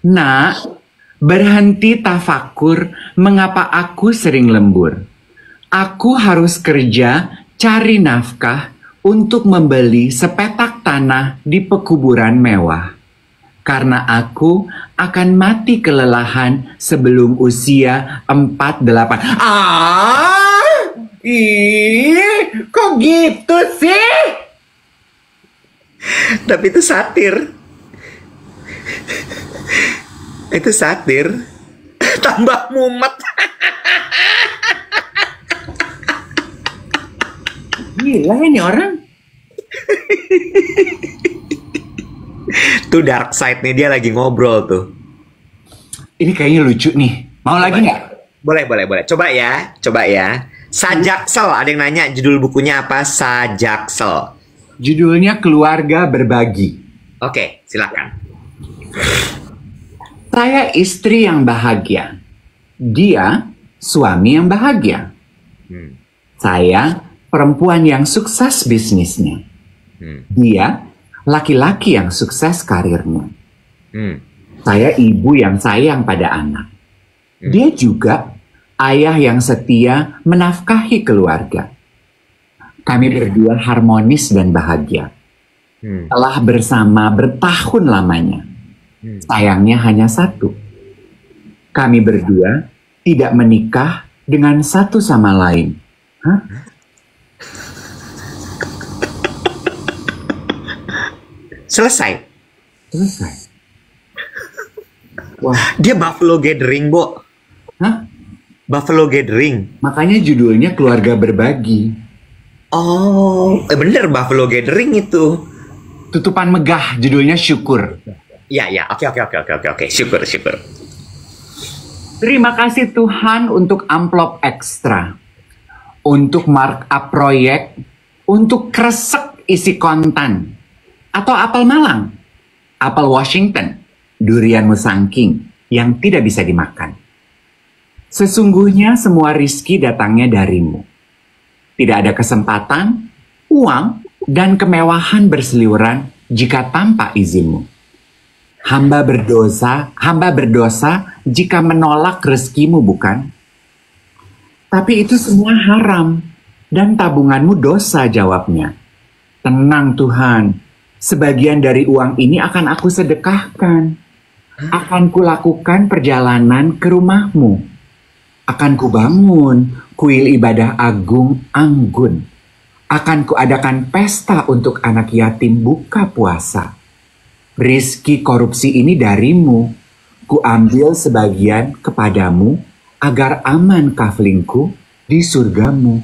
Nak, berhenti tafakur mengapa aku sering lembur. Aku harus kerja, cari nafkah untuk membeli sepetak tanah di pekuburan mewah. Karena aku akan mati kelelahan sebelum usia 48. Kok gitu sih? Tapi itu satir. Itu satir. Tambah mumet. Gila ini orang. Tuh dark side nih, dia lagi ngobrol tuh. Ini kayaknya lucu nih. Mau lagi nggak? Boleh. Coba ya. Sajaksel, ada yang nanya judul bukunya apa? Sajaksel. Judulnya Keluarga Berbagi. Oke, silakan. Saya istri yang bahagia. Dia suami yang bahagia. Saya perempuan yang sukses bisnisnya. Dia laki-laki yang sukses karirnya. Saya ibu yang sayang pada anak. Dia juga ayah yang setia menafkahi keluarga. Kami berdua harmonis dan bahagia. Telah bersama bertahun lamanya. Sayangnya hanya satu. Kami berdua tidak menikah dengan satu sama lain. Hah? Selesai. Wah, Dia Buffalo Gathering, Bo. hah? Buffalo Gathering. Makanya judulnya Keluarga Berbagi. Oh, bener Buffalo Gathering itu. Tutupan megah judulnya Syukur. Ya. Oke. Syukur. Terima kasih Tuhan untuk amplop ekstra. Untuk markup proyek. Untuk kresek isi kontan. Atau apel Malang. Apel Washington. Durian Musangking yang tidak bisa dimakan. Sesungguhnya semua rizki datangnya darimu. Tidak ada kesempatan, uang, dan kemewahan berseliweran jika tanpa izinmu. Hamba berdosa jika menolak rezekimu, bukan? Tapi itu semua haram, dan tabunganmu dosa, jawabnya. Tenang Tuhan, sebagian dari uang ini akan aku sedekahkan. Akan kulakukan perjalanan ke rumahmu. Akan kubangun kuil ibadah agung anggun. Akan kuadakan pesta untuk anak yatim buka puasa. Rizki korupsi ini darimu. Kuambil sebagian kepadamu agar aman kaflingku di surgamu.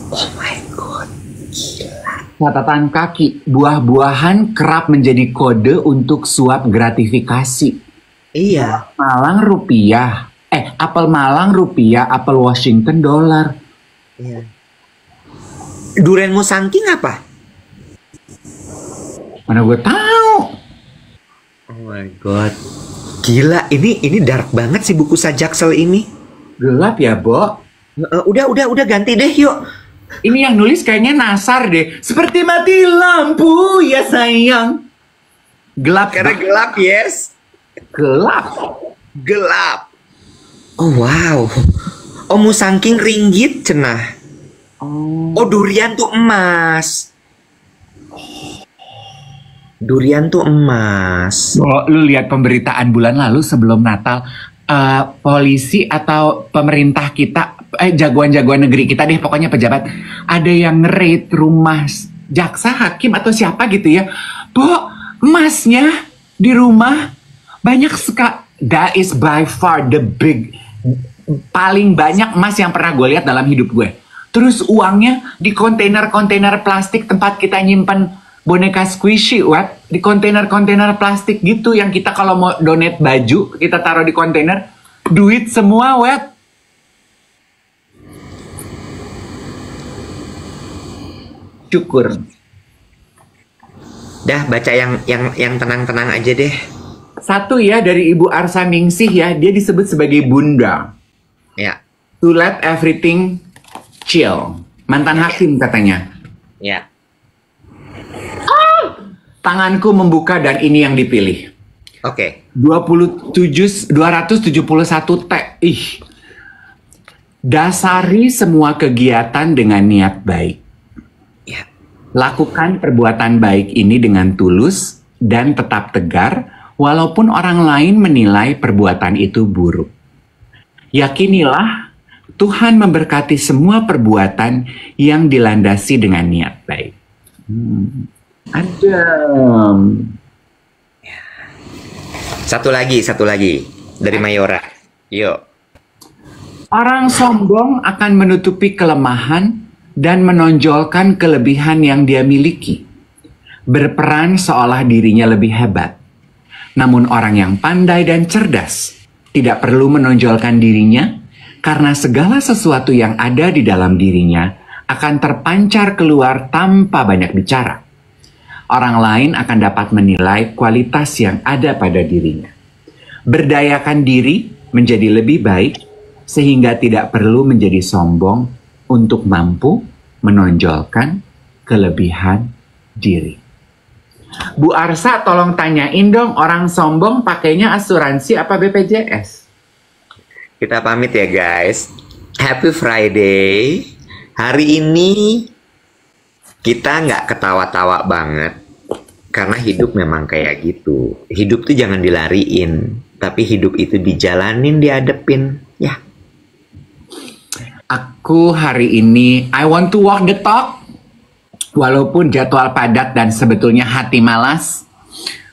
Oh my God. Gila. Catatan kaki, buah-buahan kerap menjadi kode untuk suap gratifikasi. Iya. Apel Malang rupiah, apel Washington dolar. Iya. Durian Musangking apa? Mana gue tahu. Oh my God. Gila, ini dark banget sih buku Sajaksel ini. Gelap ya, Bo? Udah ganti deh, yuk. Ini yang nulis kayaknya Nasar deh. Seperti mati lampu ya sayang. Gelap. Karena gelap, yes. Gelap. Oh wow. Oh Musangking ringgit cenah. Oh durian tuh emas. Oh, lu lihat pemberitaan bulan lalu sebelum Natal. Polisi atau pemerintah kita, jagoan-jagoan negeri kita deh, pokoknya pejabat, ada yang nge-raid rumah jaksa, hakim atau siapa gitu ya. Bo, emasnya di rumah banyak sekali. That is by far the paling banyak emas yang pernah gue lihat dalam hidup gue. Terus uangnya di kontainer-kontainer plastik tempat kita nyimpan boneka squishy, di kontainer-kontainer plastik gitu yang kita kalau mau donate baju kita taruh di kontainer, duit semua, Syukur. Dah baca yang tenang-tenang aja deh. Satu ya dari Ibu Arsa Ningsih ya, dia disebut sebagai Bunda. Ya. To let everything chill. Mantan hakim katanya. Ya. Tanganku membuka dan ini yang dipilih. Oke. 271 T. Ih. Dasari semua kegiatan dengan niat baik. Ya. Lakukan perbuatan baik ini dengan tulus dan tetap tegar, walaupun orang lain menilai perbuatan itu buruk. Yakinilah Tuhan memberkati semua perbuatan yang dilandasi dengan niat baik. Adem. Satu lagi dari Mayora. Yuk. Orang sombong akan menutupi kelemahan dan menonjolkan kelebihan yang dia miliki. Berperan seolah dirinya lebih hebat. Namun orang yang pandai dan cerdas tidak perlu menonjolkan dirinya karena segala sesuatu yang ada di dalam dirinya akan terpancar keluar tanpa banyak bicara. Orang lain akan dapat menilai kualitas yang ada pada dirinya. Berdayakan diri menjadi lebih baik sehingga tidak perlu menjadi sombong untuk mampu menonjolkan kelebihan diri. Bu Arsa, tolong tanyain dong, orang sombong pakainya asuransi apa BPJS? Kita pamit ya guys. Happy Friday. Hari ini kita nggak ketawa-tawa banget. Karena hidup memang kayak gitu. Hidup tuh jangan dilariin. Tapi hidup itu dijalanin, dihadepin. Ya. Aku hari ini, I want to walk the talk. Walaupun jadwal padat dan sebetulnya hati malas,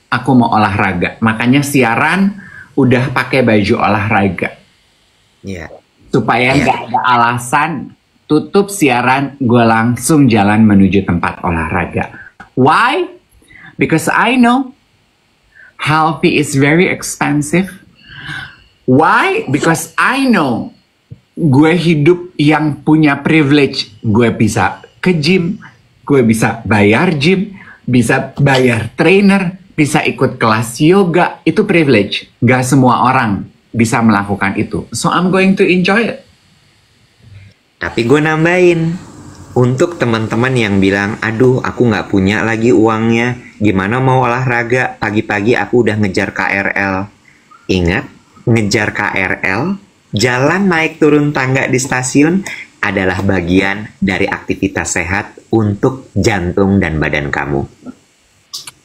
aku mau olahraga. Makanya siaran udah pakai baju olahraga. Ya. Supaya nggak ada alasan tutup siaran, gue langsung jalan menuju tempat olahraga. Why? Because I know healthy is very expensive. Why? Because I know gue hidup yang punya privilege. Gue bisa ke gym, gue bisa bayar gym, bisa bayar trainer, bisa ikut kelas yoga. Itu privilege. Gak semua orang bisa melakukan itu. So I'm going to enjoy it. Tapi gue nambahin, untuk teman-teman yang bilang, aduh aku nggak punya lagi uangnya, gimana mau olahraga, pagi-pagi aku udah ngejar KRL. Ingat, ngejar KRL, jalan naik turun tangga di stasiun adalah bagian dari aktivitas sehat untuk jantung dan badan kamu.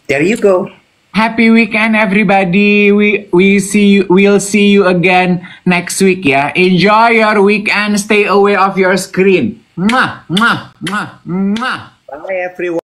There you go. Happy weekend everybody. We'll see you again next week ya. Enjoy your weekend. Stay away of your screen. Mwah, mwah, mwah, mwah. Bye everyone.